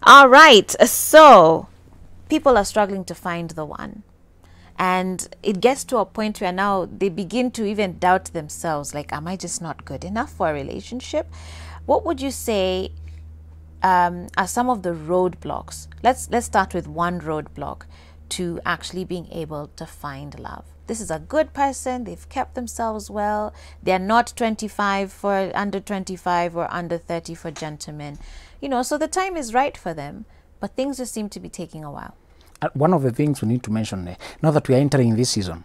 All right. So people are struggling to find the one. And it gets to a point where now they begin to even doubt themselves. Like, am I just not good enough for a relationship? What would you say are some of the roadblocks? Let's start with one roadblock to actually being able to find love. This is a good person. They've kept themselves well. They're not 25 for under 25 or under 30 for gentlemen. You know, so the time is right for them, but things just seem to be taking a while. One of the things we need to mention, now that we are entering this season,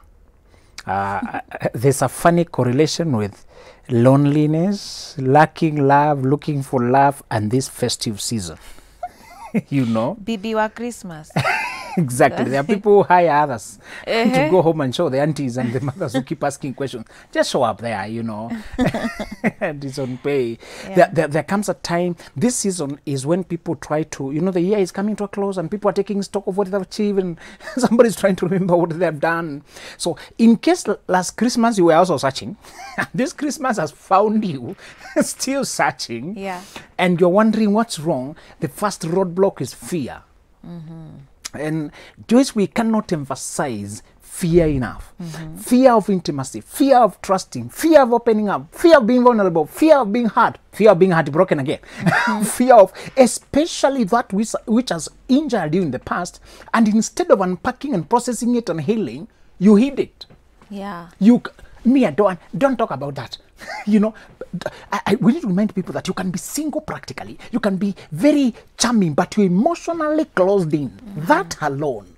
there's a funny correlation with loneliness, lacking love, looking for love, and this festive season. You know? Bibiwa Christmas. Exactly. There are people who hire others to go home and show the aunties and the mothers who keep asking questions. Just show up there, you know. And it's on pay. Yeah. There comes a time, this season is when people try to, you know, the year is coming to a close and people are taking stock of what they've achieved and somebody's trying to remember what they've done. So in case last Christmas you were also searching, this Christmas has found you still searching. Yeah. And you're wondering what's wrong, the first roadblock is fear. And Joyce, we cannot emphasize fear enough. Fear of intimacy, fear of trusting, fear of opening up, fear of being vulnerable, fear of being hurt, fear of being heartbroken again, fear of especially that which has injured you in the past, and instead of unpacking and processing it and healing, you hid it. Yeah. Don't talk about that. You know, we need to remind people that you can be single practically. You can be very charming, but you're emotionally closed in. That alone.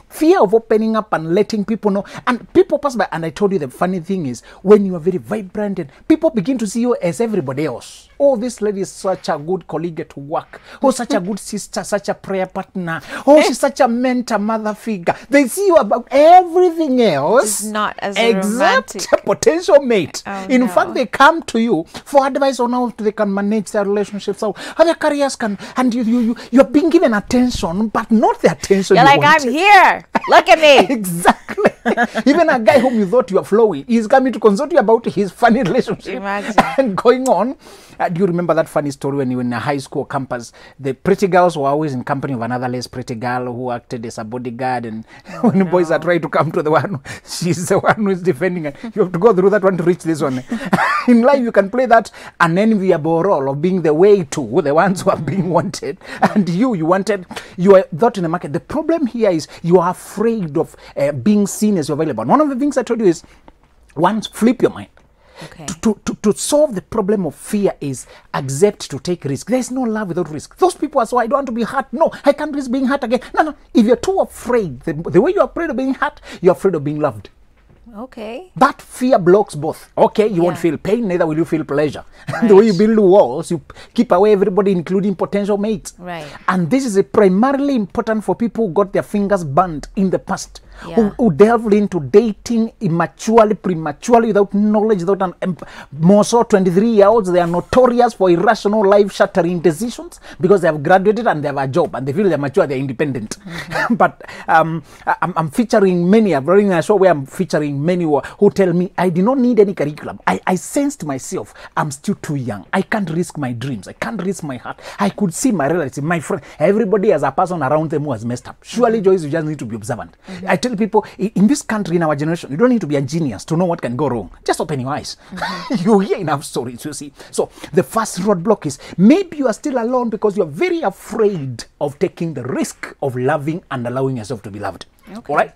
Fear of opening up and letting people know. And people pass by, and I told you the funny thing is, when you are very vibrant, and people begin to see you as everybody else. Oh, this lady is such a good colleague at work. Oh, such a good sister, such a prayer partner. Oh, she's such a mentor, mother figure. They see you about everything else. It's not as except romantic. A potential mate. Oh, in no. fact, they come to you for advice on how they can manage their relationships, how their careers can, and you're being given attention, but not the attention You're you like, wanted. I'm here. Look at me. Exactly. Even a guy whom you thought you were flowing is coming to consult you about his funny relationship. Imagine. And going on. Do you remember that funny story when you were in a high school campus? The pretty girls were always in company of another less pretty girl who acted as a bodyguard. And when the boys are trying to come to the one, she's the one who is defending her. You have to go through that one to reach this one. In life, you can play that unenviable role of being the way to the ones who are being wanted. And you are thought in the market. The problem here is you are afraid of being seen as available. And one of the things I told you is, once flip your mind. Okay. To solve the problem of fear is accept to take risk. There's no love without risk. Those people are so, I don't want to be hurt. No, I can't risk being hurt again. No. If you're too afraid, the way you're afraid of being hurt, you're afraid of being loved. Okay. That fear blocks both. Okay, you won't feel pain, neither will you feel pleasure. Right. The way you build walls, you keep away everybody, including potential mates. Right. And this is primarily important for people who got their fingers burnt in the past. Yeah. Who delved into dating immaturely, prematurely, without knowledge, without more so 23-year-olds. They are notorious for irrational, life-shattering decisions because they have graduated and they have a job and they feel they're mature, they're independent. But I'm featuring many, I'm running a show where I'm featuring many who tell me, I did not need any curriculum. I sensed myself, I'm still too young. I can't risk my dreams. I can't risk my heart. I could see my relative, my friend, everybody has a person around them who has messed up. Surely, Joyce, you just need to be observant. I tell people, in this country, in our generation, you don't need to be a genius to know what can go wrong. Just open your eyes. You hear enough stories, you see. So the first roadblock is, maybe you are still alone because you're very afraid of taking the risk of loving and allowing yourself to be loved. Okay. All right?